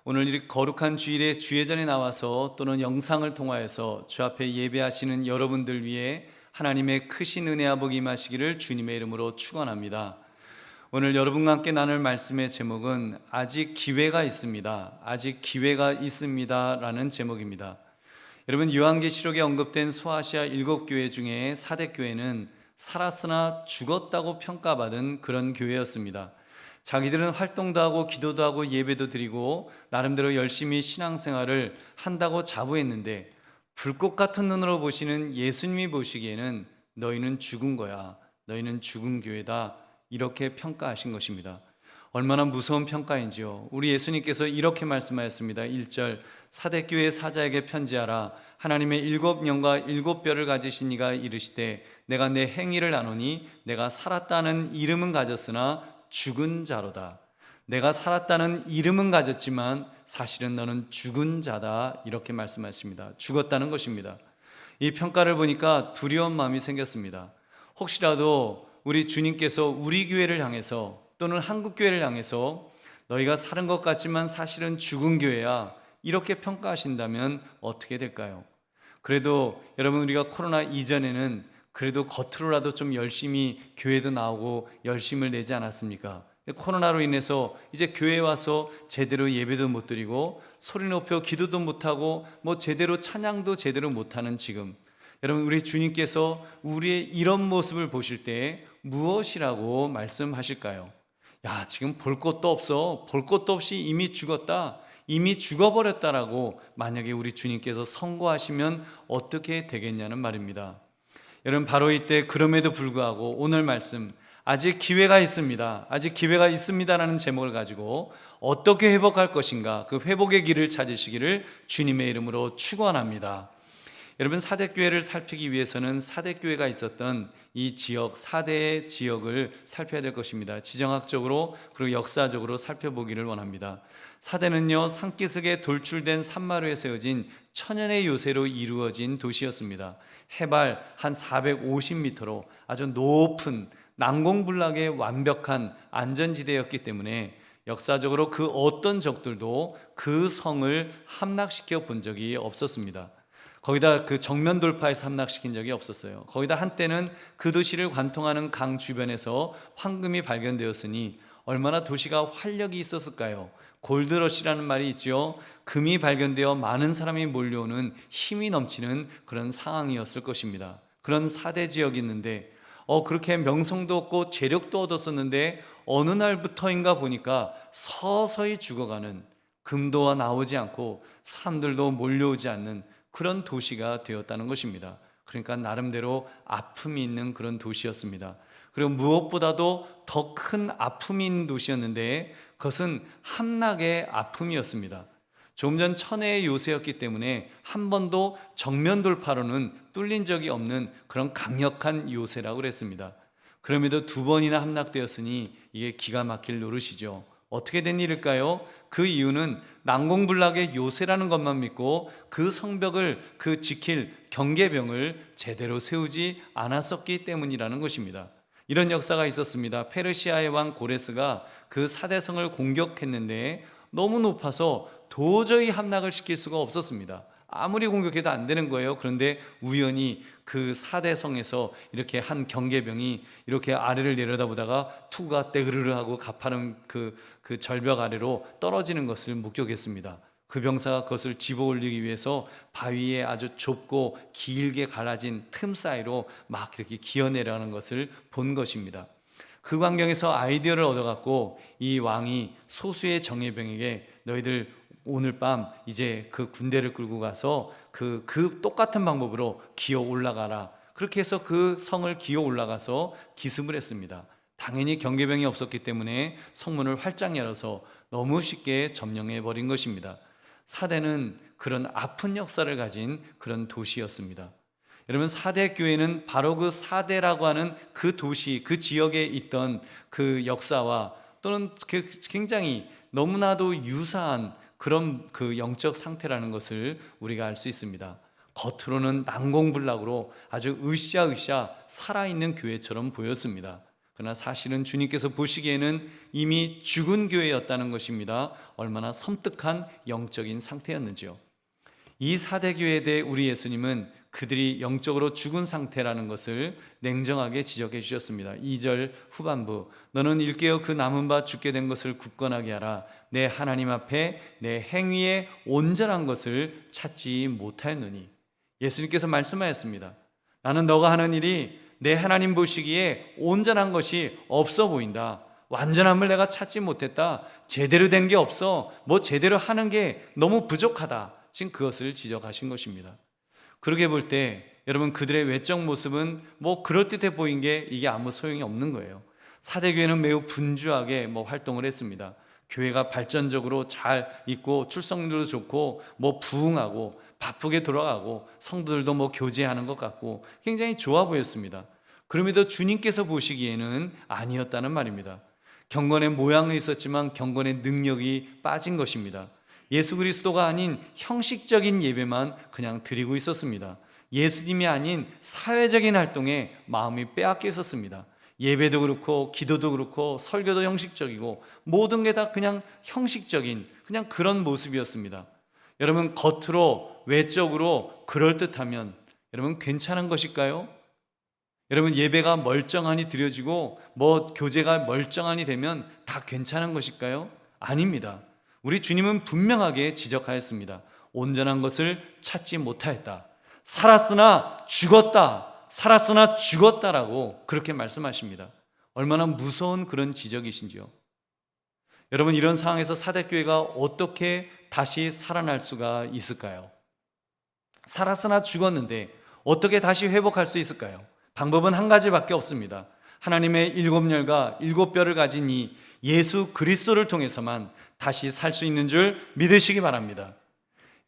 오늘 이 거룩한 주일에 주예전에 나와서 또는 영상을 통하여서 주 앞에 예배하시는 여러분들 위해 하나님의 크신 은혜와 복이 임하시기를 주님의 이름으로 축원합니다. 오늘 여러분과 함께 나눌 말씀의 제목은 아직 기회가 있습니다. 아직 기회가 있습니다 라는 제목입니다. 여러분, 요한계시록에 언급된 소아시아 7교회 중에 사대교회는 살았으나 죽었다고 평가받은 그런 교회였습니다. 자기들은 활동도 하고 기도도 하고 예배도 드리고 나름대로 열심히 신앙생활을 한다고 자부했는데, 불꽃 같은 눈으로 보시는 예수님이 보시기에는 너희는 죽은 거야, 너희는 죽은 교회다, 이렇게 평가하신 것입니다. 얼마나 무서운 평가인지요. 우리 예수님께서 이렇게 말씀하셨습니다. 1절, 사대교회 사자에게 편지하라. 하나님의 7영과 7뼈를 가지신 이가 이르시되 내가 내 행위를 아노니 내가 살았다는 이름은 가졌으나 죽은 자로다. 내가 살았다는 이름은 가졌지만 사실은 너는 죽은 자다, 이렇게 말씀하십니다. 죽었다는 것입니다. 이 평가를 보니까 두려운 마음이 생겼습니다. 혹시라도 우리 주님께서 우리 교회를 향해서 또는 한국교회를 향해서 너희가 사는 것 같지만 사실은 죽은 교회야, 이렇게 평가하신다면 어떻게 될까요? 그래도 여러분, 우리가 코로나 이전에는 그래도 겉으로라도 좀 열심히 교회도 나오고 열심을 내지 않았습니까? 코로나로 인해서 이제 교회에 와서 제대로 예배도 못 드리고 소리 높여 기도도 못하고 제대로 찬양도 제대로 못하는 지금, 여러분, 우리 주님께서 우리의 이런 모습을 보실 때 무엇이라고 말씀하실까요? 야, 지금 볼 것도 없어, 볼 것도 없이 이미 죽었다, 이미 죽어버렸다라고 만약에 우리 주님께서 선고하시면 어떻게 되겠냐는 말입니다. 여러분, 바로 이때 그럼에도 불구하고 오늘 말씀, 아직 기회가 있습니다, 아직 기회가 있습니다라는 제목을 가지고 어떻게 회복할 것인가, 그 회복의 길을 찾으시기를 주님의 이름으로 축원합니다. 여러분, 사대교회를 살피기 위해서는 사대교회가 있었던 이 지역, 사대의 지역을 살펴야 될 것입니다. 지정학적으로 그리고 역사적으로 살펴보기를 원합니다. 사대는요, 산기슭에 돌출된 산마루에 세워진 천연의 요새로 이루어진 도시였습니다. 해발 한 450m로 아주 높은 난공불락의 완벽한 안전지대였기 때문에 역사적으로 그 어떤 적들도 그 성을 함락시켜 본 적이 없었습니다. 거기다 그 정면 돌파해서 함락시킨 적이 없었어요. 거기다 한때는 그 도시를 관통하는 강 주변에서 황금이 발견되었으니 얼마나 도시가 활력이 있었을까요? 골드러시라는 말이 있죠. 금이 발견되어 많은 사람이 몰려오는 힘이 넘치는 그런 상황이었을 것입니다. 그런 사대 지역이 있는데 그렇게 명성도 얻고 재력도 얻었었는데 어느 날부터인가 보니까 서서히 죽어가는, 금도 나오지 않고 사람들도 몰려오지 않는 그런 도시가 되었다는 것입니다. 그러니까 나름대로 아픔이 있는 그런 도시였습니다. 그리고 무엇보다도 더 큰 아픔이 있는 도시였는데 그것은 함락의 아픔이었습니다. 조금 전 천혜의 요새였기 때문에 한 번도 정면 돌파로는 뚫린 적이 없는 그런 강력한 요새라고 그랬습니다. 그럼에도 2번이나 함락되었으니 이게 기가 막힐 노릇이죠. 어떻게 된 일일까요? 그 이유는 난공불락의 요새라는 것만 믿고 그 성벽을, 그 지킬 경계병을 제대로 세우지 않았었기 때문이라는 것입니다. 이런 역사가 있었습니다. 페르시아의 왕 고레스가 그 사대성을 공격했는데 너무 높아서 도저히 함락을 시킬 수가 없었습니다. 아무리 공격해도 안 되는 거예요. 그런데 우연히 그 사대성에서 이렇게 한 경계병이 이렇게 아래를 내려다보다가 투가 떼그르르 하고 가파른 그 절벽 아래로 떨어지는 것을 목격했습니다. 그 병사가 그것을 집어 올리기 위해서 바위에 아주 좁고 길게 갈라진 틈 사이로 막 이렇게 기어 내려가는 것을 본 것입니다. 그 광경에서 아이디어를 얻어갖고 이 왕이 소수의 정예병에게 너희들 오늘 밤 이제 그 군대를 끌고 가서 그 똑같은 방법으로 기어 올라가라. 그렇게 해서 그 성을 기어 올라가서 기습을 했습니다. 당연히 경계병이 없었기 때문에 성문을 활짝 열어서 너무 쉽게 점령해 버린 것입니다. 사대는 그런 아픈 역사를 가진 그런 도시였습니다. 여러분, 사대 교회는 바로 그 사대라고 하는 그 도시, 그 지역에 있던 그 역사와 또는 굉장히 너무나도 유사한 그런 그 영적 상태라는 것을 우리가 알 수 있습니다. 겉으로는 난공불락으로 아주 으쌰으쌰 살아있는 교회처럼 보였습니다. 그러나 사실은 주님께서 보시기에는 이미 죽은 교회였다는 것입니다. 얼마나 섬뜩한 영적인 상태였는지요. 이 4대 교회에 대해 우리 예수님은 그들이 영적으로 죽은 상태라는 것을 냉정하게 지적해 주셨습니다. 2절 후반부, 너는 일깨어 그 남은 바 죽게 된 것을 굳건하게 하라. 내 하나님 앞에 내 행위에 온전한 것을 찾지 못하였느니. 예수님께서 말씀하였습니다. 나는 너가 하는 일이 내 하나님 보시기에 온전한 것이 없어 보인다. 완전함을 내가 찾지 못했다. 제대로 된 게 없어. 제대로 하는 게 너무 부족하다. 지금 그것을 지적하신 것입니다. 그러게 볼 때 여러분, 그들의 외적 모습은 그럴듯해 보인 게 이게 아무 소용이 없는 거예요. 4대 교회는 매우 분주하게 활동을 했습니다. 교회가 발전적으로 잘 있고 출석률도 좋고 부흥하고 바쁘게 돌아가고 성도들도 교제하는 것 같고 굉장히 좋아 보였습니다. 그럼에도 주님께서 보시기에는 아니었다는 말입니다. 경건의 모양은 있었지만 경건의 능력이 빠진 것입니다. 예수 그리스도가 아닌 형식적인 예배만 그냥 드리고 있었습니다. 예수님이 아닌 사회적인 활동에 마음이 빼앗겨 있었습니다. 예배도 그렇고 기도도 그렇고 설교도 형식적이고 모든 게 다 그냥 형식적인 그냥 그런 모습이었습니다. 여러분, 겉으로 외적으로 그럴듯하면 여러분 괜찮은 것일까요? 여러분, 예배가 멀쩡하니 드려지고 교제가 멀쩡하니 되면 다 괜찮은 것일까요? 아닙니다. 우리 주님은 분명하게 지적하였습니다. 온전한 것을 찾지 못하였다. 살았으나 죽었다. 살았으나 죽었다라고 그렇게 말씀하십니다. 얼마나 무서운 그런 지적이신지요. 여러분, 이런 상황에서 사대교회가 어떻게 다시 살아날 수가 있을까요? 살았으나 죽었는데 어떻게 다시 회복할 수 있을까요? 방법은 한 가지밖에 없습니다. 하나님의 7열과 7뼈를 가진 이 예수 그리스도를 통해서만 다시 살 수 있는 줄 믿으시기 바랍니다.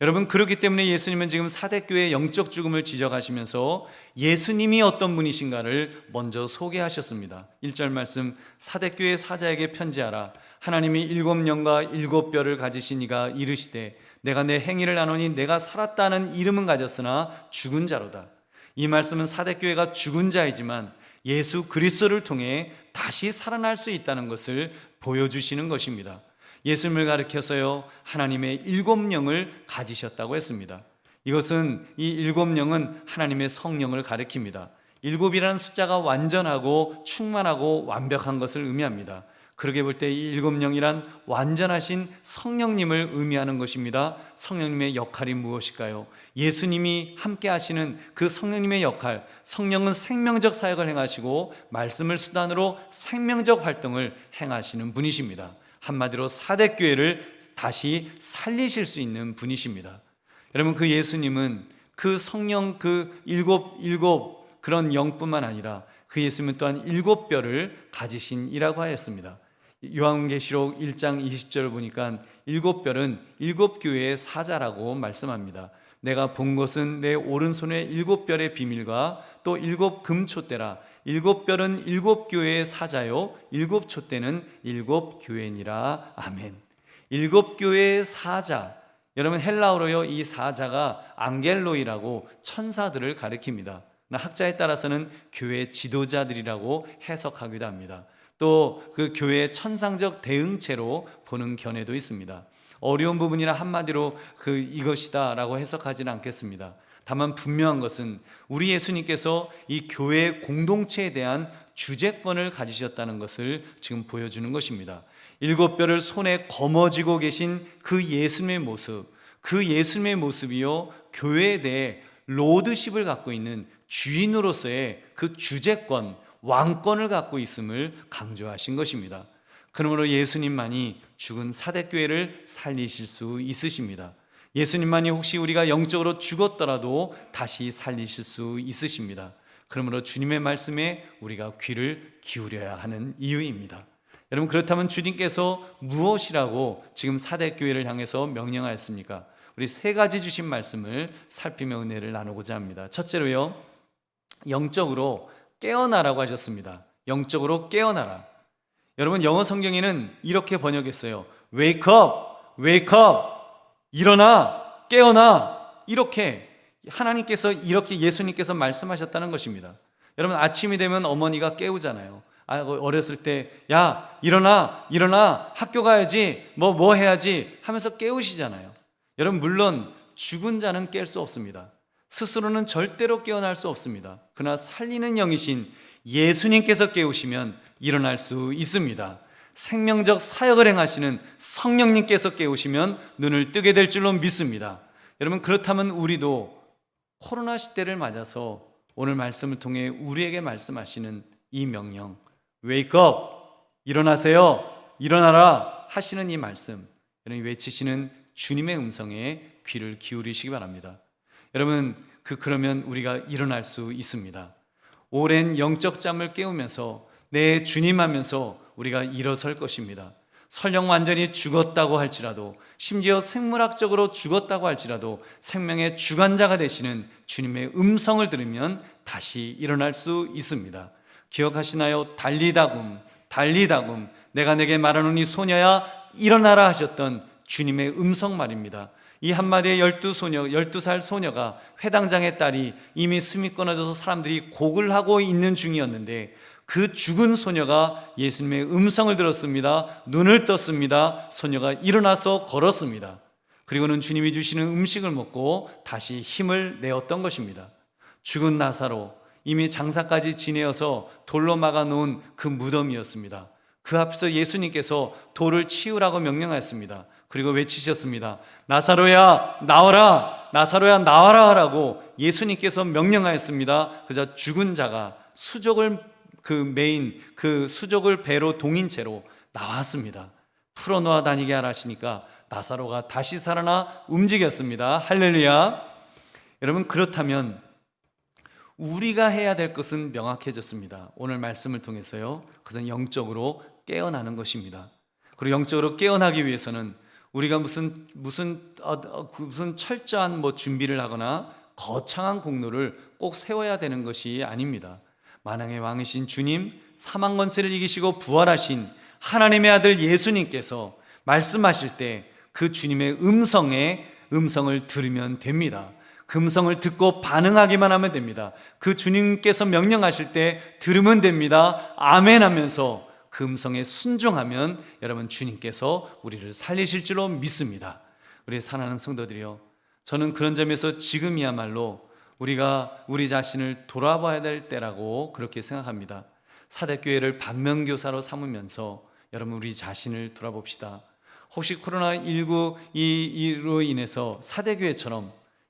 여러분, 그렇기 때문에 예수님은 지금 4대 교회의 영적 죽음을 지적하시면서 예수님이 어떤 분이신가를 먼저 소개하셨습니다. 1절 말씀, 4대 교회 사자에게 편지하라. 하나님이 7영과 7뼈를 가지신 이가 이르시되 내가 내 행위를 나누니 내가 살았다는 이름은 가졌으나 죽은 자로다. 이 말씀은 4대 교회가 죽은 자이지만 예수 그리스도를 통해 다시 살아날 수 있다는 것을 보여주시는 것입니다. 예수님을 가리켜서요, 하나님의 7영을 가지셨다고 했습니다. 이것은 이 7영은 하나님의 성령을 가리킵니다. 7이라는 숫자가 완전하고 충만하고 완벽한 것을 의미합니다. 그러게 볼 때 이 7영이란 완전하신 성령님을 의미하는 것입니다. 성령님의 역할이 무엇일까요? 예수님이 함께 하시는 그 성령님의 역할, 성령은 생명적 사역을 행하시고 말씀을 수단으로 생명적 활동을 행하시는 분이십니다. 한마디로 4대 교회를 다시 살리실 수 있는 분이십니다. 여러분, 그 예수님은 그 성령 그 일곱 그런 영뿐만 아니라 그 예수님은 또한 7뼈를 가지신 이라고 하였습니다. 요한계시록 1장 20절을 보니까 7뼈는 7교회의 사자라고 말씀합니다. 내가 본 것은 내 오른손에 7뼈의 비밀과 또 7금촛대라. 7뼈는 7교회의 사자요 7촛대는 7교회니라. 아멘. 7교회의 사자, 여러분 헬라어로요 이 사자가 앙겔로이라고 천사들을 가리킵니다. 학자에 따라서는 교회 지도자들이라고 해석하기도 합니다. 또 그 교회의 천상적 대응체로 보는 견해도 있습니다. 어려운 부분이나 한마디로 이것이다 라고 해석하지는 않겠습니다. 다만 분명한 것은 우리 예수님께서 이 교회 공동체에 대한 주재권을 가지셨다는 것을 지금 보여주는 것입니다. 7뼈를 손에 거머쥐고 계신 그 예수님의 모습, 그 예수님의 모습이요 교회에 대해 로드십을 갖고 있는 주인으로서의 그 주재권, 왕권을 갖고 있음을 강조하신 것입니다. 그러므로 예수님만이 죽은 4대 교회를 살리실 수 있으십니다. 예수님만이 혹시 우리가 영적으로 죽었더라도 다시 살리실 수 있으십니다. 그러므로 주님의 말씀에 우리가 귀를 기울여야 하는 이유입니다. 여러분, 그렇다면 주님께서 무엇이라고 지금 4대 교회를 향해서 명령하였습니까? 우리 3가지 주신 말씀을 살피며 은혜를 나누고자 합니다. 첫째로요, 영적으로 깨어나라고 하셨습니다. 영적으로 깨어나라. 여러분, 영어 성경에는 이렇게 번역했어요. Wake up, wake up. 일어나, 깨어나. 이렇게 하나님께서 이렇게 예수님께서 말씀하셨다는 것입니다. 여러분, 아침이 되면 어머니가 깨우잖아요. 어렸을 때 야 일어나 일어나 학교 가야지 뭐 해야지 하면서 깨우시잖아요. 여러분 물론 죽은 자는 깰 수 없습니다. 스스로는 절대로 깨어날 수 없습니다. 그러나 살리는 영이신 예수님께서 깨우시면 일어날 수 있습니다. 생명적 사역을 행하시는 성령님께서 깨우시면 눈을 뜨게 될 줄로 믿습니다. 여러분 그렇다면 우리도 코로나 시대를 맞아서 오늘 말씀을 통해 우리에게 말씀하시는 이 명령, Wake up! 일어나세요! 일어나라! 하시는 이 말씀, 여러분 외치시는 주님의 음성에 귀를 기울이시기 바랍니다. 여러분 그러면 우리가 일어날 수 있습니다. 오랜 영적 잠을 깨우면서 내 주님 하면서 우리가 일어설 것입니다. 설령 완전히 죽었다고 할지라도, 심지어 생물학적으로 죽었다고 할지라도 생명의 주관자가 되시는 주님의 음성을 들으면 다시 일어날 수 있습니다. 기억하시나요? 달리다굼 달리다굼 내가 내게 말하노니 소녀야 일어나라 하셨던 주님의 음성 말입니다. 이 한마디의 12살 소녀가 회당장의 딸이 이미 숨이 끊어져서 사람들이 곡을 하고 있는 중이었는데 그 죽은 소녀가 예수님의 음성을 들었습니다. 눈을 떴습니다. 소녀가 일어나서 걸었습니다. 그리고는 주님이 주시는 음식을 먹고 다시 힘을 내었던 것입니다. 죽은 나사로, 이미 장사까지 지내어서 돌로 막아놓은 그 무덤이었습니다. 그 앞에서 예수님께서 돌을 치우라고 명령하였습니다. 그리고 외치셨습니다. 나사로야 나와라, 나사로야 나와라 하라고 예수님께서 명령하였습니다. 그저 죽은 자가 수족을 수족을 배로 동인 채로 나왔습니다. 풀어놓아 다니게 하라 하시니까 나사로가 다시 살아나 움직였습니다. 할렐루야. 여러분 그렇다면 우리가 해야 될 것은 명확해졌습니다. 오늘 말씀을 통해서요. 그것은 영적으로 깨어나는 것입니다. 그리고 영적으로 깨어나기 위해서는 우리가 무슨 철저한 준비를 하거나 거창한 공로를 꼭 세워야 되는 것이 아닙니다. 만왕의 왕이신 주님, 사망 권세를 이기시고 부활하신 하나님의 아들 예수님께서 말씀하실 때 그 주님의 음성을 들으면 됩니다. 그 음성을 듣고 반응하기만 하면 됩니다. 그 주님께서 명령하실 때 들으면 됩니다. 아멘 하면서 그 음성에 순종하면 여러분 주님께서 우리를 살리실 줄로 믿습니다. 우리 사랑하는 성도들이요, 저는 그런 점에서 지금이야말로 우리가 우리 자신을 돌아봐야 될 때라고 그렇게 생각합니다. 사대교회를 반면교사로 삼으면서 여러분 우리 자신을 돌아봅시다. 혹시 코로나19로 인해서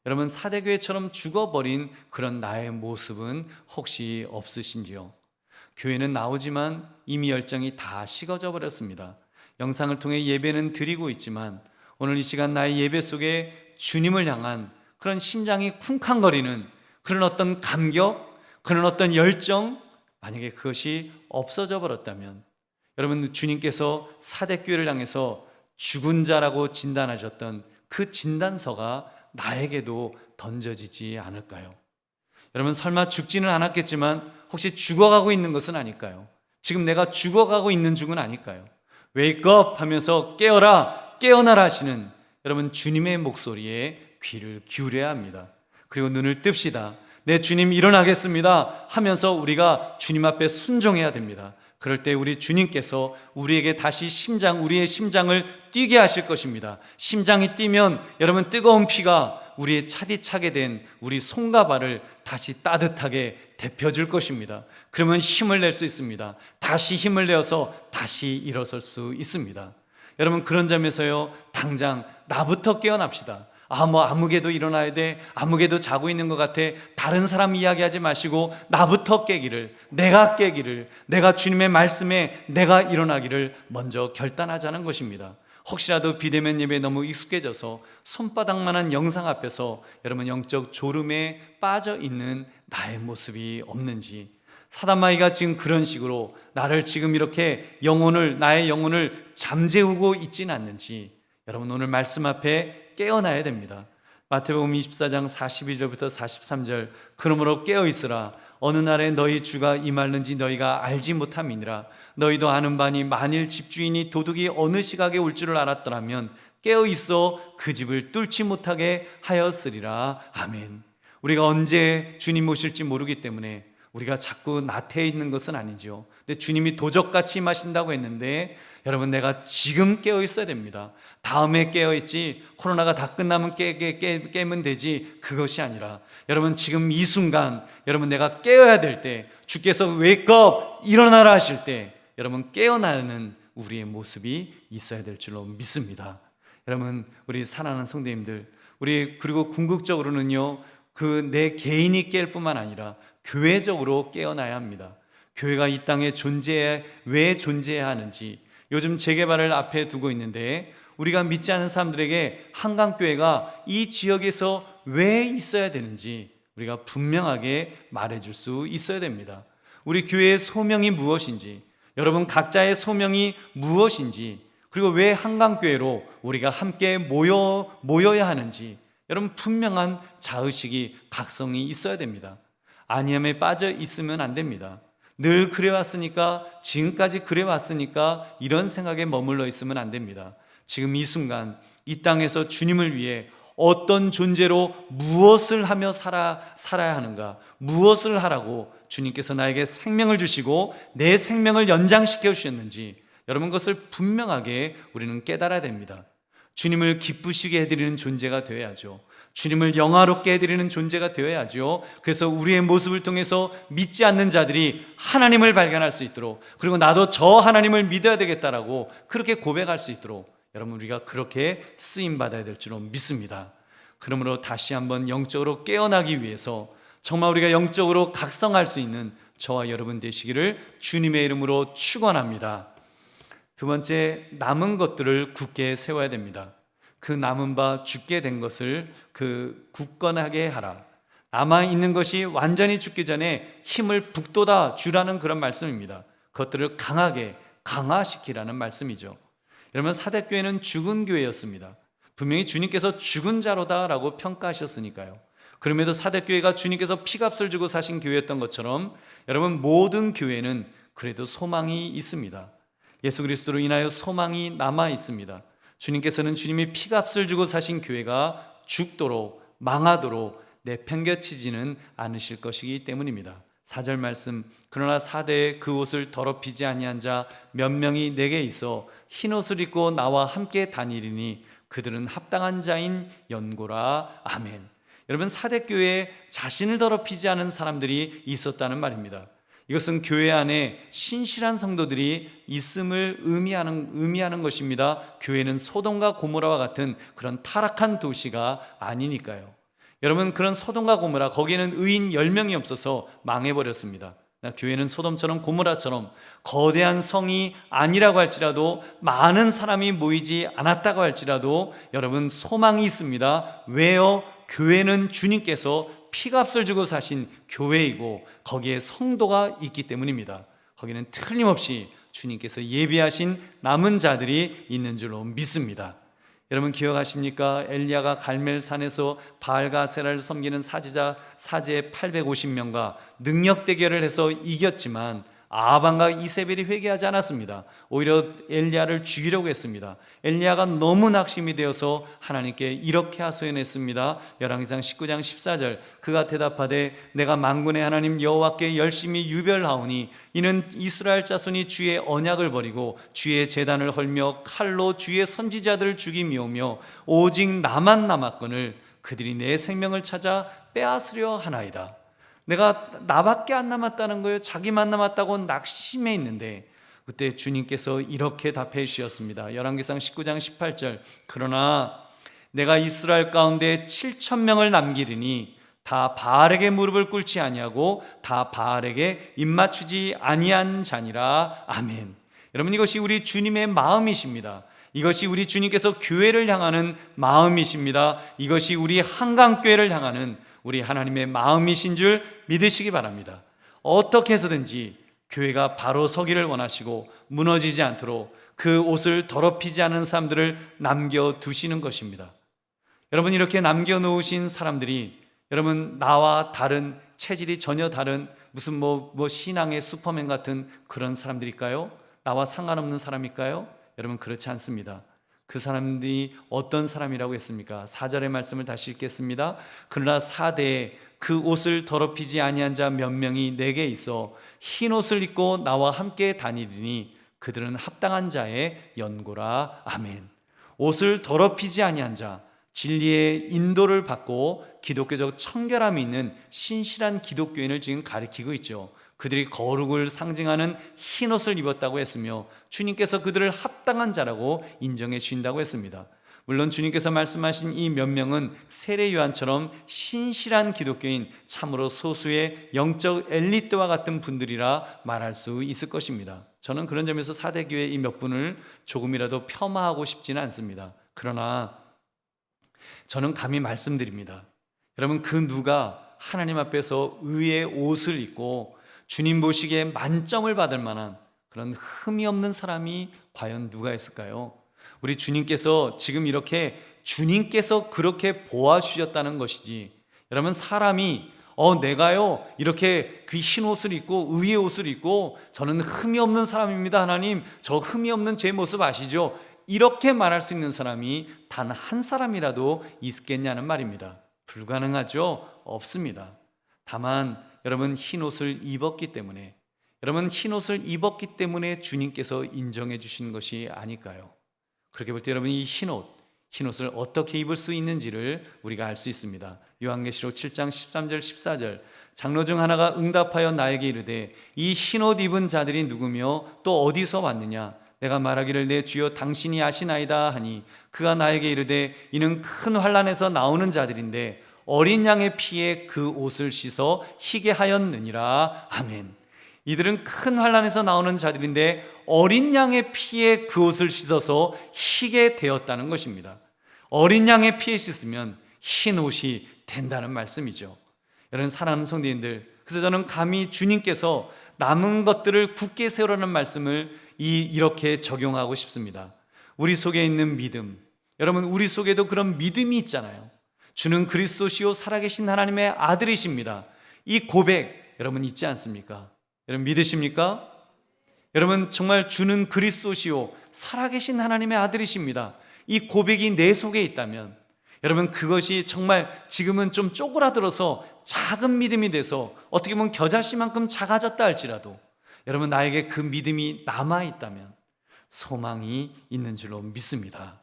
여러분 사대교회처럼 죽어버린 그런 나의 모습은 혹시 없으신지요? 교회는 나오지만 이미 열정이 다 식어져 버렸습니다. 영상을 통해 예배는 드리고 있지만 오늘 이 시간 나의 예배 속에 주님을 향한 그런 심장이 쿵쾅거리는 그런 어떤 감격, 그런 어떤 열정, 만약에 그것이 없어져 버렸다면 여러분 주님께서 사대교회를 향해서 죽은 자라고 진단하셨던 그 진단서가 나에게도 던져지지 않을까요? 여러분 설마 죽지는 않았겠지만 혹시 죽어가고 있는 것은 아닐까요? 지금 내가 죽어가고 있는 중은 아닐까요? Wake up 하면서 깨어라, 깨어나라 하시는 여러분 주님의 목소리에 귀를 기울여야 합니다. 그리고 눈을 뜹시다. 내 주님 일어나겠습니다 하면서 우리가 주님 앞에 순종해야 됩니다. 그럴 때 우리 주님께서 우리에게 다시 우리의 심장을 뛰게 하실 것입니다. 심장이 뛰면 여러분 뜨거운 피가 우리의 차디차게 된 우리 손과 발을 다시 따뜻하게 데펴줄 것입니다. 그러면 힘을 낼 수 있습니다. 다시 힘을 내어서 다시 일어설 수 있습니다. 여러분 그런 점에서요, 당장 나부터 깨어납시다. 아무개도 일어나야 돼, 아무개도 자고 있는 것 같아, 다른 사람 이야기하지 마시고 나부터 깨기를, 내가 주님의 말씀에 내가 일어나기를 먼저 결단하자는 것입니다. 혹시라도 비대면 예배에 너무 익숙해져서 손바닥만한 영상 앞에서 여러분 영적 졸음에 빠져 있는 나의 모습이 없는지, 사단마귀가 지금 그런 식으로 나를 지금 이렇게 나의 영혼을 잠재우고 있지는 않는지 여러분 오늘 말씀 앞에 깨어나야 됩니다. 마태복음 24장 41절부터 43절, 그러므로 깨어있으라. 어느 날에 너희 주가 임하는지 너희가 알지 못함이니라. 너희도 아는 바니 만일 집주인이 도둑이 어느 시각에 올 줄을 알았더라면 깨어있어 그 집을 뚫지 못하게 하였으리라. 아멘. 우리가 언제 주님 오실지 모르기 때문에 우리가 자꾸 나태해 있는 것은 아니죠. 근데 주님이 도적같이 임하신다고 했는데 여러분, 내가 지금 깨어 있어야 됩니다. 다음에 깨어 있지, 코로나가 다 끝나면 깨면 되지, 그것이 아니라 여러분, 지금 이 순간 여러분, 내가 깨어야 될 때, 주께서 wake up, 일어나라 하실 때 여러분, 깨어나는 우리의 모습이 있어야 될 줄로 믿습니다. 여러분, 우리 사랑하는 성도님들, 우리 그리고 궁극적으로는요, 그 내 개인이 깰 뿐만 아니라 교회적으로 깨어나야 합니다. 교회가 이 땅에 왜 존재해야 하는지, 요즘 재개발을 앞에 두고 있는데 우리가 믿지 않는 사람들에게 한강교회가 이 지역에서 왜 있어야 되는지 우리가 분명하게 말해줄 수 있어야 됩니다. 우리 교회의 소명이 무엇인지, 여러분 각자의 소명이 무엇인지, 그리고 왜 한강교회로 우리가 함께 모여야 하는지 여러분 분명한 자의식이, 각성이 있어야 됩니다. 안위함에 빠져 있으면 안 됩니다. 늘 그래왔으니까, 지금까지 그래왔으니까 이런 생각에 머물러 있으면 안 됩니다. 지금 이 순간 이 땅에서 주님을 위해 어떤 존재로 무엇을 하며 살아야 하는가, 무엇을 하라고 주님께서 나에게 생명을 주시고 내 생명을 연장시켜 주셨는지 여러분 그것을 분명하게 우리는 깨달아야 됩니다. 주님을 기쁘시게 해드리는 존재가 되어야죠. 주님을 영화롭게 해드리는 존재가 되어야죠. 그래서 우리의 모습을 통해서 믿지 않는 자들이 하나님을 발견할 수 있도록, 그리고 나도 저 하나님을 믿어야 되겠다라고 그렇게 고백할 수 있도록 여러분 우리가 그렇게 쓰임받아야 될 줄로 믿습니다. 그러므로 다시 한번 영적으로 깨어나기 위해서 정말 우리가 영적으로 각성할 수 있는 저와 여러분 되시기를 주님의 이름으로 축원합니다. 두 번째, 남은 것들을 굳게 세워야 됩니다. 그 남은 바 죽게 된 것을 굳건하게 하라. 남아있는 것이 완전히 죽기 전에 힘을 북돋아 주라는 그런 말씀입니다. 그것들을 강화시키라는 말씀이죠. 여러분, 사대교회는 죽은 교회였습니다. 분명히 주님께서 죽은 자로다라고 평가하셨으니까요. 그럼에도 사대교회가 주님께서 피값을 주고 사신 교회였던 것처럼 여러분 모든 교회는 그래도 소망이 있습니다. 예수 그리스도로 인하여 소망이 남아 있습니다. 주님께서는 주님이 피값을 주고 사신 교회가 죽도록 망하도록 내팽개치지는 않으실 것이기 때문입니다. 4절 말씀, 그러나 사대에 그 옷을 더럽히지 아니한 자 몇 명이 내게 있어 흰 옷을 입고 나와 함께 다니리니 그들은 합당한 자인 연고라. 아멘. 여러분, 사대교회에 자신을 더럽히지 않은 사람들이 있었다는 말입니다. 이것은 교회 안에 신실한 성도들이 있음을 의미하는 것입니다. 교회는 소돔과 고모라와 같은 그런 타락한 도시가 아니니까요. 여러분, 그런 소돔과 고모라, 거기에는 의인 10명이 없어서 망해버렸습니다. 교회는 소돔처럼 고모라처럼 거대한 성이 아니라고 할지라도, 많은 사람이 모이지 않았다고 할지라도 여러분 소망이 있습니다. 왜요? 교회는 주님께서 피값을 주고 사신 교회이고 거기에 성도가 있기 때문입니다. 거기는 틀림없이 주님께서 예비하신 남은 자들이 있는 줄로 믿습니다. 여러분 기억하십니까? 엘리야가 갈멜산에서 바알과 세라를 섬기는 사제 850명과 능력 대결을 해서 이겼지만 아합과 이세벨이 회개하지 않았습니다. 오히려 엘리야를 죽이려고 했습니다. 엘리야가 너무 낙심이 되어서 하나님께 이렇게 하소연했습니다. 열왕기상 19장 14절, 그가 대답하되 내가 만군의 하나님 여호와께 열심히 유별하오니 이는 이스라엘 자손이 주의 언약을 버리고 주의 제단을 헐며 칼로 주의 선지자들을 죽이미오며 오직 나만 남았거늘 그들이 내 생명을 찾아 빼앗으려 하나이다. 내가 나밖에 안 남았다는 거예요. 자기만 남았다고 낙심해 있는데 그때 주님께서 이렇게 답해 주셨습니다. 열왕기상 19장 18절, 그러나 내가 이스라엘 가운데 7,000명을 남기리니 다 바알에게 무릎을 꿇지 아니하고 다 바알에게 입맞추지 아니한 자니라. 아멘. 여러분, 이것이 우리 주님의 마음이십니다. 이것이 우리 주님께서 교회를 향하는 마음이십니다. 이것이 우리 한강교회를 향하는 우리 하나님의 마음이신 줄 믿으시기 바랍니다. 어떻게 해서든지 교회가 바로 서기를 원하시고 무너지지 않도록 그 옷을 더럽히지 않은 사람들을 남겨두시는 것입니다. 여러분, 이렇게 남겨놓으신 사람들이 여러분 나와 다른, 체질이 전혀 다른 무슨 신앙의 슈퍼맨 같은 그런 사람들일까요? 나와 상관없는 사람일까요? 여러분 그렇지 않습니다. 그 사람들이 어떤 사람이라고 했습니까? 4절의 말씀을 다시 읽겠습니다. 그러나 사대에 그 옷을 더럽히지 아니한 자 몇 명이 내게 있어 흰 옷을 입고 나와 함께 다니리니 그들은 합당한 자의 연고라. 아멘. 옷을 더럽히지 아니한 자, 진리의 인도를 받고 기독교적 청결함이 있는 신실한 기독교인을 지금 가리키고 있죠. 그들이 거룩을 상징하는 흰 옷을 입었다고 했으며 주님께서 그들을 합당한 자라고 인정해 주신다고 했습니다. 물론 주님께서 말씀하신 이 몇 명은 세례 요한처럼 신실한 기독교인, 참으로 소수의 영적 엘리트와 같은 분들이라 말할 수 있을 것입니다. 저는 그런 점에서 사대교회 이 몇 분을 조금이라도 폄하하고 싶지는 않습니다. 그러나 저는 감히 말씀드립니다. 여러분, 그 누가 하나님 앞에서 의의 옷을 입고 주님 보시기에 만점을 받을 만한 그런 흠이 없는 사람이 과연 누가 있을까요? 우리 주님께서 지금 이렇게 주님께서 그렇게 보아주셨다는 것이지, 여러분, 사람이 내가요 이렇게 그 흰 옷을 입고 의의 옷을 입고 저는 흠이 없는 사람입니다, 하나님, 저 흠이 없는 제 모습 아시죠? 이렇게 말할 수 있는 사람이 단 한 사람이라도 있겠냐는 말입니다. 불가능하죠? 없습니다. 다만 여러분, 흰 옷을 입었기 때문에, 여러분, 흰 옷을 입었기 때문에 주님께서 인정해 주신 것이 아닐까요? 그렇게 볼 때 여러분, 이 흰 옷을 어떻게 입을 수 있는지를 우리가 알 수 있습니다. 요한계시록 7장 13절 14절, 장로 중 하나가 응답하여 나에게 이르되 이 흰 옷 입은 자들이 누구며 또 어디서 왔느냐? 내가 말하기를 내 주여 당신이 아시나이다 하니 그가 나에게 이르되 이는 큰 환난에서 나오는 자들인데 어린 양의 피에 그 옷을 씻어 희게 하였느니라. 아멘. 이들은 큰 환난에서 나오는 자들인데 어린 양의 피에 그 옷을 씻어서 희게 되었다는 것입니다. 어린 양의 피에 씻으면 흰 옷이 된다는 말씀이죠. 여러분, 사랑하는 성도님들, 그래서 저는 감히 주님께서 남은 것들을 굳게 세우라는 말씀을 이렇게 적용하고 싶습니다. 우리 속에 있는 믿음, 여러분, 우리 속에도 그런 믿음이 있잖아요. 주는 그리스도시요 살아계신 하나님의 아들이십니다. 이 고백 여러분 있지 않습니까? 여러분 믿으십니까? 여러분, 정말 주는 그리스도시요 살아계신 하나님의 아들이십니다. 이 고백이 내 속에 있다면 여러분, 그것이 정말 지금은 좀 쪼그라들어서 작은 믿음이 돼서 어떻게 보면 겨자씨만큼 작아졌다 할지라도 여러분, 나에게 그 믿음이 남아있다면 소망이 있는 줄로 믿습니다.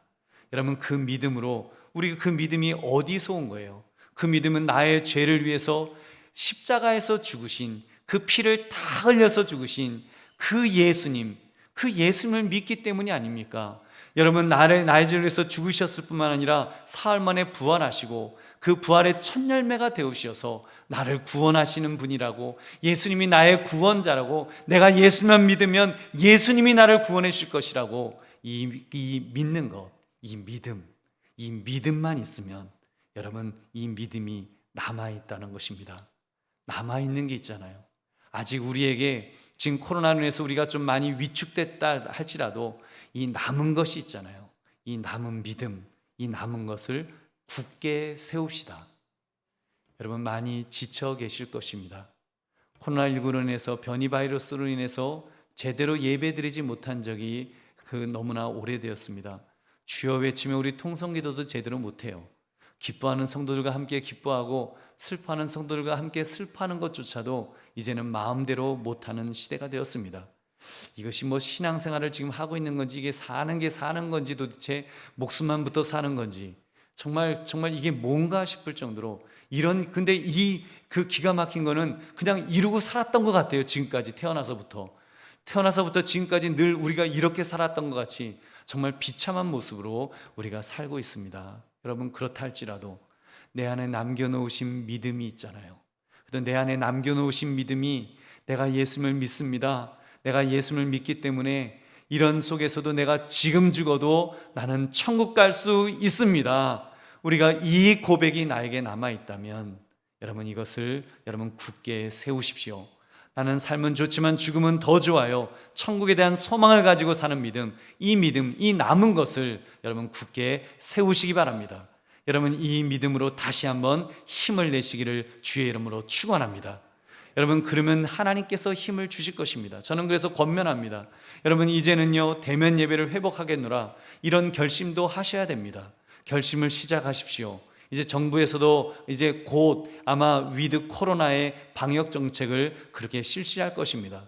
여러분, 그 믿음으로 우리 그 믿음이 어디서 온 거예요? 그 믿음은 나의 죄를 위해서 십자가에서 죽으신, 그 피를 다 흘려서 죽으신 그 예수님, 그 예수님을 믿기 때문이 아닙니까? 여러분, 나의 죄를 위해서 죽으셨을 뿐만 아니라 사흘 만에 부활하시고 그 부활의 첫 열매가 되우셔서 나를 구원하시는 분이라고, 예수님이 나의 구원자라고, 내가 예수님만 믿으면 예수님이 나를 구원해 주실 것이라고, 이 믿는 것, 이 믿음만 있으면 여러분, 이 믿음이 남아있다는 것입니다. 남아있는 게 있잖아요. 아직 우리에게 지금 코로나로 인해서 우리가 좀 많이 위축됐다 할지라도 이 남은 것이 있잖아요. 이 남은 믿음, 이 남은 것을 굳게 세웁시다. 여러분, 많이 지쳐 계실 것입니다. 코로나19로 인해서, 변이 바이러스로 인해서 제대로 예배드리지 못한 적이 너무나 오래되었습니다. 주여 외치며 우리 통성기도도 제대로 못해요. 기뻐하는 성도들과 함께 기뻐하고 슬퍼하는 성도들과 함께 슬퍼하는 것조차도 이제는 마음대로 못하는 시대가 되었습니다. 이것이 신앙생활을 지금 하고 있는 건지, 이게 사는 게 사는 건지, 도대체 목숨만 붙어 사는 건지 정말 이게 뭔가 싶을 정도로 근데 그 기가 막힌 거는 그냥 이루고 살았던 것 같아요. 지금까지 태어나서부터 지금까지 늘 우리가 이렇게 살았던 것 같이 정말 비참한 모습으로 우리가 살고 있습니다. 여러분, 그렇다 할지라도 내 안에 남겨놓으신 믿음이 있잖아요. 내 안에 남겨놓으신 믿음이, 내가 예수님을 믿습니다, 내가 예수님을 믿기 때문에 이런 속에서도 내가 지금 죽어도 나는 천국 갈 수 있습니다. 우리가 이 고백이 나에게 남아있다면 여러분, 이것을 여러분 굳게 세우십시오. 나는 삶은 좋지만 죽음은 더 좋아요. 천국에 대한 소망을 가지고 사는 믿음, 이 남은 것을 여러분 굳게 세우시기 바랍니다. 여러분, 이 믿음으로 다시 한번 힘을 내시기를 주의 이름으로 축원합니다. 여러분, 그러면 하나님께서 힘을 주실 것입니다. 저는 그래서 권면합니다. 여러분, 이제는요 대면 예배를 회복하겠노라, 이런 결심도 하셔야 됩니다. 결심을 시작하십시오. 이제 정부에서도 이제 곧 아마 위드 코로나의 방역 정책을 그렇게 실시할 것입니다.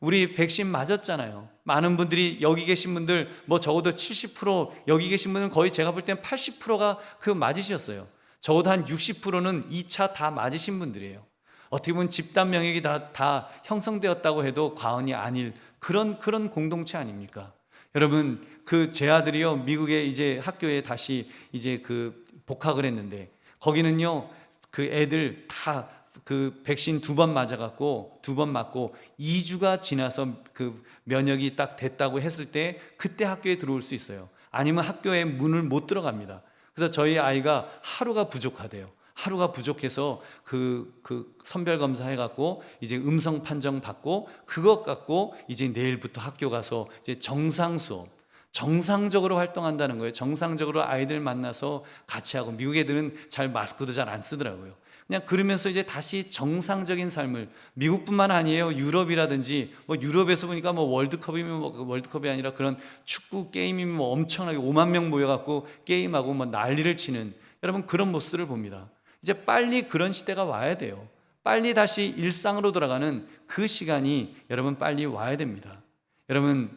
우리 백신 맞았잖아요. 많은 분들이, 여기 계신 분들 뭐 적어도 70%, 여기 계신 분은 거의 제가 볼 땐 80%가 그 맞으셨어요. 적어도 한 60%는 2차 다 맞으신 분들이에요. 어떻게 보면 집단免疫이 다 형성되었다고 해도 과언이 아닐 그런 공동체 아닙니까? 여러분, 그 제 아들이요 미국에 이제 학교에 다시 이제 그 복학을 했는데, 거기는요 그 애들 다 그 백신 2번 맞아갖고 2번 맞고 2주가 지나서 그 면역이 딱 됐다고 했을 때 그때 학교에 들어올 수 있어요. 아니면 학교에 문을 못 들어갑니다. 그래서 저희 아이가 하루가 부족하대요. 하루가 부족해서 그 선별 검사 해갖고 이제 음성 판정 받고 그것 갖고 이제 내일부터 학교 가서 이제 정상 수업, 정상적으로 활동한다는 거예요. 정상적으로 아이들 만나서 같이 하고, 미국 애들은 잘 마스크도 잘 안 쓰더라고요. 그냥 그러면서 이제 다시 정상적인 삶을, 미국뿐만 아니에요. 유럽이라든지 뭐 유럽에서 보니까 뭐 월드컵이면 뭐 월드컵이 아니라 그런 축구 게임이면 뭐 엄청나게 5만 명 모여갖고 게임하고 뭐 난리를 치는, 여러분 그런 모습들을 봅니다. 이제 빨리 그런 시대가 와야 돼요. 빨리 다시 일상으로 돌아가는 그 시간이 여러분 빨리 와야 됩니다. 여러분,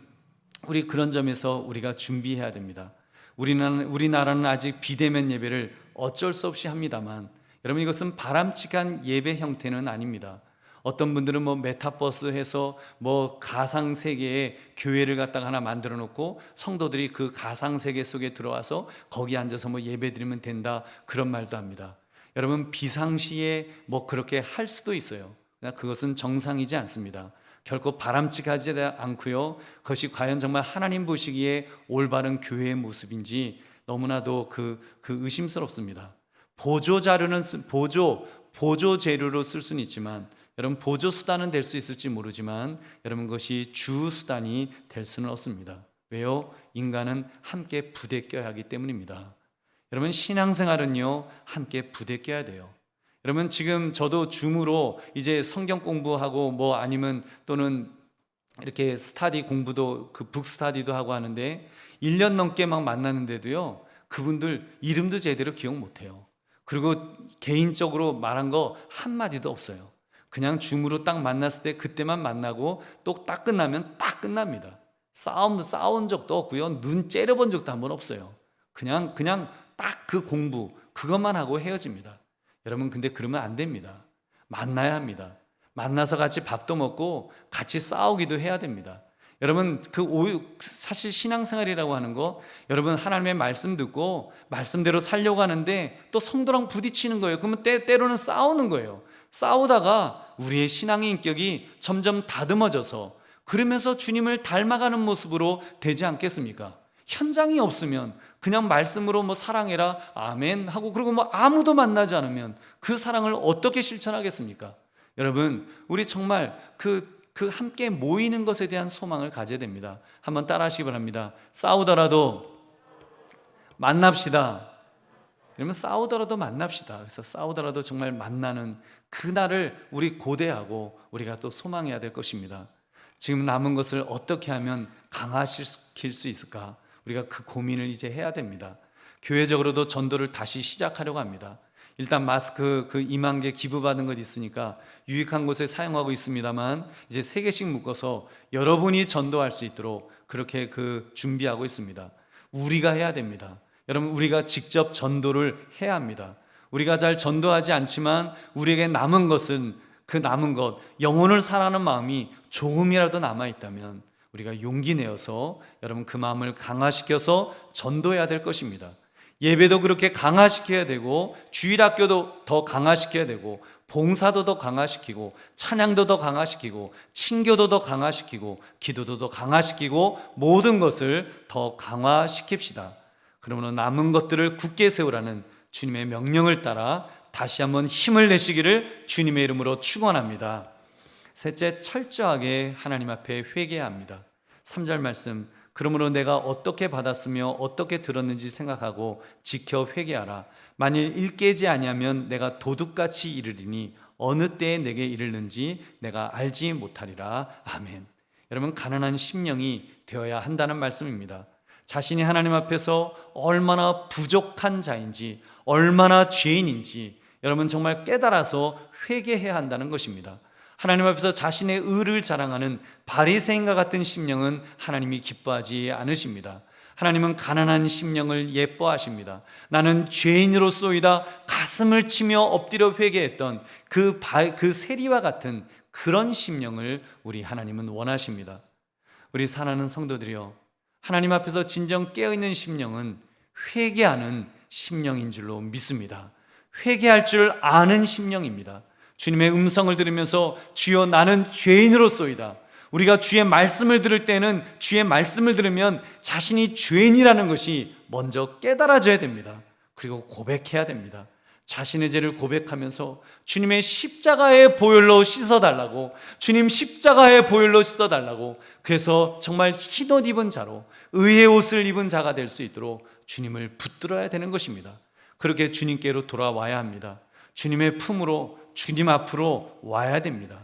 우리 그런 점에서 우리가 준비해야 됩니다. 우리나라는 아직 비대면 예배를 어쩔 수 없이 합니다만, 여러분 이것은 바람직한 예배 형태는 아닙니다. 어떤 분들은 뭐 메타버스 해서 뭐 가상 세계의 교회를 갖다가 하나 만들어 놓고 성도들이 그 가상 세계 속에 들어와서 거기 앉아서 뭐 예배 드리면 된다, 그런 말도 합니다. 여러분, 비상시에 뭐 그렇게 할 수도 있어요. 그러나 그것은 정상이지 않습니다. 결코 바람직하지 않고요, 그것이 과연 정말 하나님 보시기에 올바른 교회의 모습인지 너무나도 그 의심스럽습니다. 보조 자료는 보조 재료로 쓸 수는 있지만, 여러분 보조 수단은 될 수 있을지 모르지만 여러분 그것이 주 수단이 될 수는 없습니다. 왜요? 인간은 함께 부대껴야 하기 때문입니다. 여러분, 신앙생활은요 함께 부대껴야 돼요. 여러분, 지금 저도 줌으로 이제 성경 공부하고 뭐 아니면 또는 이렇게 스타디 공부도, 그 북 스타디도 하고 하는데 1년 넘게 막 만나는데도요 그분들 이름도 제대로 기억 못해요. 그리고 개인적으로 말한 거 한마디도 없어요. 그냥 줌으로 딱 만났을 때 그때만 만나고 또 딱 끝나면 딱 끝납니다. 싸운 적도 없고요, 눈 째려본 적도 한 번 없어요. 그냥 딱 그 공부 그것만 하고 헤어집니다. 여러분, 근데 그러면 안 됩니다. 만나야 합니다. 만나서 같이 밥도 먹고 같이 싸우기도 해야 됩니다. 여러분, 사실 신앙생활이라고 하는 거, 여러분 하나님의 말씀 듣고 말씀대로 살려고 하는데 또 성도랑 부딪히는 거예요. 그러면 때로는 싸우는 거예요. 싸우다가 우리의 신앙의 인격이 점점 다듬어져서 그러면서 주님을 닮아가는 모습으로 되지 않겠습니까? 현장이 없으면 그냥 말씀으로 뭐 사랑해라 아멘 하고 그리고 뭐 아무도 만나지 않으면 그 사랑을 어떻게 실천하겠습니까? 여러분, 우리 정말 그 함께 모이는 것에 대한 소망을 가져야 됩니다. 한번 따라 하시기 바랍니다. 싸우더라도 만납시다. 그러면 싸우더라도 만납시다. 그래서 싸우더라도 정말 만나는 그날을 우리 고대하고 우리가 또 소망해야 될 것입니다. 지금 남은 것을 어떻게 하면 강화시킬 수 있을까? 우리가 그 고민을 이제 해야 됩니다. 교회적으로도 전도를 다시 시작하려고 합니다. 일단 마스크 2만 개 기부받은 것 있으니까 유익한 곳에 사용하고 있습니다만, 이제 3개씩 묶어서 여러분이 전도할 수 있도록 그렇게 준비하고 있습니다. 우리가 해야 됩니다. 여러분, 우리가 직접 전도를 해야 합니다. 우리가 잘 전도하지 않지만 우리에게 남은 것은, 그 남은 것, 영혼을 사랑하는 마음이 조금이라도 남아있다면 우리가 용기 내어서 여러분 그 마음을 강화시켜서 전도해야 될 것입니다. 예배도 그렇게 강화시켜야 되고, 주일학교도 더 강화시켜야 되고, 봉사도 더 강화시키고, 찬양도 더 강화시키고, 친교도 더 강화시키고, 기도도 더 강화시키고, 모든 것을 더 강화시킵시다. 그러므로 남은 것들을 굳게 세우라는 주님의 명령을 따라 다시 한번 힘을 내시기를 주님의 이름으로 축원합니다. 셋째, 철저하게 하나님 앞에 회개해야 합니다. 3절 말씀, 그러므로 내가 어떻게 받았으며 어떻게 들었는지 생각하고 지켜 회개하라. 만일 일깨지 아니하면 내가 도둑같이 이르리니 어느 때에 내게 이르는지 내가 알지 못하리라. 아멘. 여러분, 가난한 심령이 되어야 한다는 말씀입니다. 자신이 하나님 앞에서 얼마나 부족한 자인지, 얼마나 죄인인지 여러분 정말 깨달아서 회개해야 한다는 것입니다. 하나님 앞에서 자신의 의를 자랑하는 바리새인과 같은 심령은 하나님이 기뻐하지 않으십니다. 하나님은 가난한 심령을 예뻐하십니다. 나는 죄인으로소이다 가슴을 치며 엎드려 회개했던 그 세리와 같은 그런 심령을 우리 하나님은 원하십니다. 우리 사랑하는 성도들이여, 하나님 앞에서 진정 깨어있는 심령은 회개하는 심령인 줄로 믿습니다. 회개할 줄 아는 심령입니다. 주님의 음성을 들으면서 주여 나는 죄인으로소이다. 우리가 주의 말씀을 들을 때는 주의 말씀을 들으면 자신이 죄인이라는 것이 먼저 깨달아져야 됩니다. 그리고 고백해야 됩니다. 자신의 죄를 고백하면서 주님의 십자가의 보혈로 씻어달라고, 주님 십자가의 보혈로 씻어달라고, 그래서 정말 흰옷 입은 자로 의의 옷을 입은 자가 될 수 있도록 주님을 붙들어야 되는 것입니다. 그렇게 주님께로 돌아와야 합니다. 주님의 품으로, 주님 앞으로 와야 됩니다.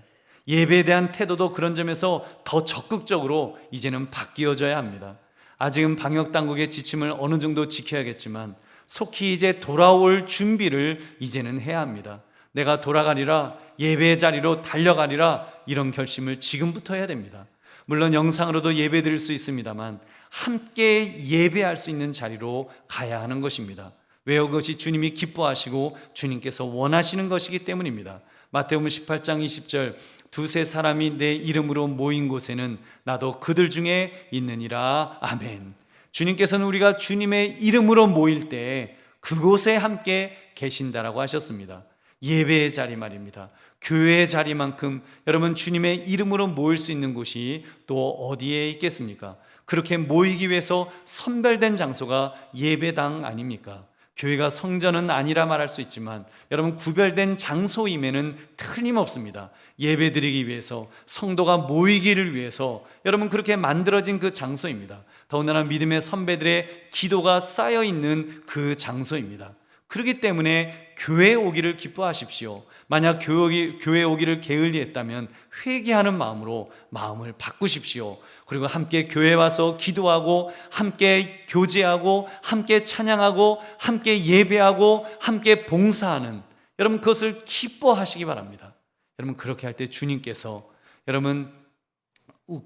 예배에 대한 태도도 그런 점에서 더 적극적으로 이제는 바뀌어져야 합니다. 아직은 방역당국의 지침을 어느 정도 지켜야겠지만 속히 이제 돌아올 준비를 이제는 해야 합니다. 내가 돌아가리라, 예배의 자리로 달려가리라, 이런 결심을 지금부터 해야 됩니다. 물론 영상으로도 예배 드릴 수 있습니다만 함께 예배할 수 있는 자리로 가야 하는 것입니다. 왜요? 그것이 주님이 기뻐하시고 주님께서 원하시는 것이기 때문입니다. 마태복음 18장 20절, 두세 사람이 내 이름으로 모인 곳에는 나도 그들 중에 있느니라. 아멘. 주님께서는 우리가 주님의 이름으로 모일 때 그곳에 함께 계신다라고 하셨습니다. 예배의 자리 말입니다. 교회의 자리만큼 여러분 주님의 이름으로 모일 수 있는 곳이 또 어디에 있겠습니까? 그렇게 모이기 위해서 선별된 장소가 예배당 아닙니까? 교회가 성전은 아니라 말할 수 있지만 여러분 구별된 장소임에는 틀림없습니다. 예배드리기 위해서, 성도가 모이기를 위해서 여러분 그렇게 만들어진 그 장소입니다. 더군다나 믿음의 선배들의 기도가 쌓여있는 그 장소입니다. 그렇기 때문에 교회에 오기를 기뻐하십시오. 만약 교회에 오기를 게을리했다면 회개하는 마음으로 마음을 바꾸십시오. 그리고 함께 교회에 와서 기도하고 함께 교제하고 함께 찬양하고 함께 예배하고 함께 봉사하는, 여러분 그것을 기뻐하시기 바랍니다. 여러분 그렇게 할 때 주님께서 여러분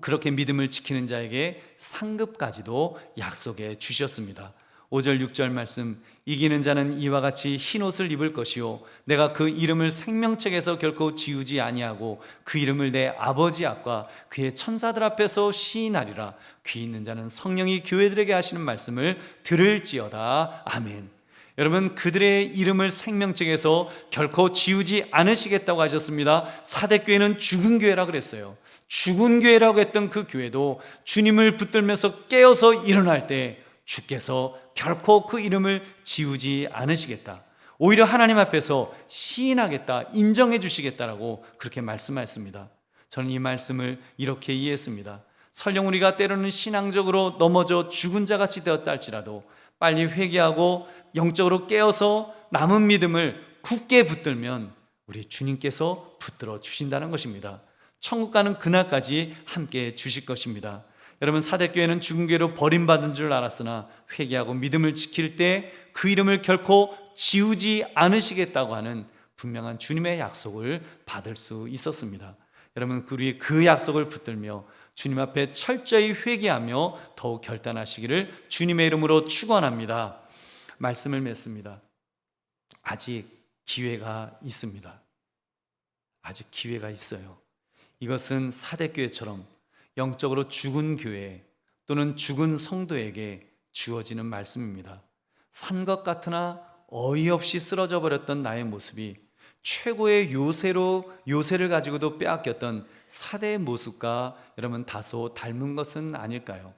그렇게 믿음을 지키는 자에게 상급까지도 약속해 주셨습니다. 5절 6절 말씀, 이기는 자는 이와 같이 흰옷을 입을 것이요 내가 그 이름을 생명책에서 결코 지우지 아니하고 그 이름을 내 아버지 앞과 그의 천사들 앞에서 시인하리라. 귀 있는 자는 성령이 교회들에게 하시는 말씀을 들을지어다. 아멘. 여러분 그들의 이름을 생명책에서 결코 지우지 않으시겠다고 하셨습니다. 사대교회는 죽은 교회라고 그랬어요. 죽은 교회라고 했던 그 교회도 주님을 붙들면서 깨어서 일어날 때 주께서 결코 그 이름을 지우지 않으시겠다, 오히려 하나님 앞에서 시인하겠다, 인정해 주시겠다라고 그렇게 말씀하셨습니다. 저는 이 말씀을 이렇게 이해했습니다. 설령 우리가 때로는 신앙적으로 넘어져 죽은 자같이 되었다 할지라도 빨리 회개하고 영적으로 깨어서 남은 믿음을 굳게 붙들면 우리 주님께서 붙들어 주신다는 것입니다. 천국 가는 그날까지 함께 주실 것입니다. 여러분 사대교회는 죽은 교회로 버림받은 줄 알았으나 회개하고 믿음을 지킬 때 그 이름을 결코 지우지 않으시겠다고 하는 분명한 주님의 약속을 받을 수 있었습니다. 여러분 우리 그 약속을 붙들며 주님 앞에 철저히 회개하며 더욱 결단하시기를 주님의 이름으로 축원합니다. 말씀을 맺습니다. 아직 기회가 있습니다. 아직 기회가 있어요. 이것은 사대교회처럼 영적으로 죽은 교회 또는 죽은 성도에게 주어지는 말씀입니다. 산 것 같으나 어이없이 쓰러져 버렸던 나의 모습이 최고의 요새를 가지고도 빼앗겼던 사대의 모습과 여러분 다소 닮은 것은 아닐까요?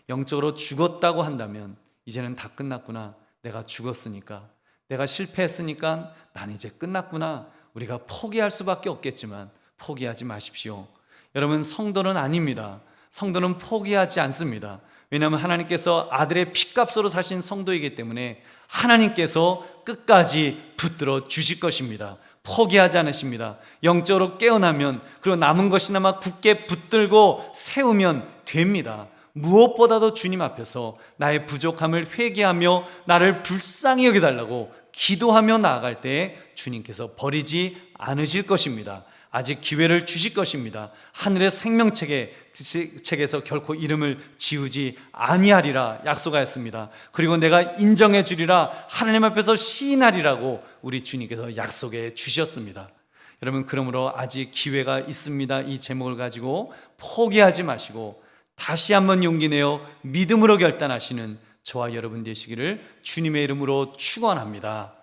영적으로 죽었다고 한다면 이제는 다 끝났구나, 내가 죽었으니까, 내가 실패했으니까 난 이제 끝났구나, 우리가 포기할 수밖에 없겠지만 포기하지 마십시오. 여러분 성도는 아닙니다. 성도는 포기하지 않습니다. 왜냐하면 하나님께서 아들의 피값으로 사신 성도이기 때문에 하나님께서 끝까지 붙들어 주실 것입니다. 포기하지 않으십니다. 영적으로 깨어나면, 그리고 남은 것이나마 굳게 붙들고 세우면 됩니다. 무엇보다도 주님 앞에서 나의 부족함을 회개하며 나를 불쌍히 여겨달라고 기도하며 나아갈 때 주님께서 버리지 않으실 것입니다. 아직 기회를 주실 것입니다. 하늘의 생명책에서 결코 이름을 지우지 아니하리라 약속하였습니다. 그리고 내가 인정해 주리라, 하나님 앞에서 시인하리라고 우리 주님께서 약속해 주셨습니다. 여러분, 그러므로 아직 기회가 있습니다. 이 제목을 가지고 포기하지 마시고 다시 한번 용기 내어 믿음으로 결단하시는 저와 여러분 되시기를 주님의 이름으로 축원합니다.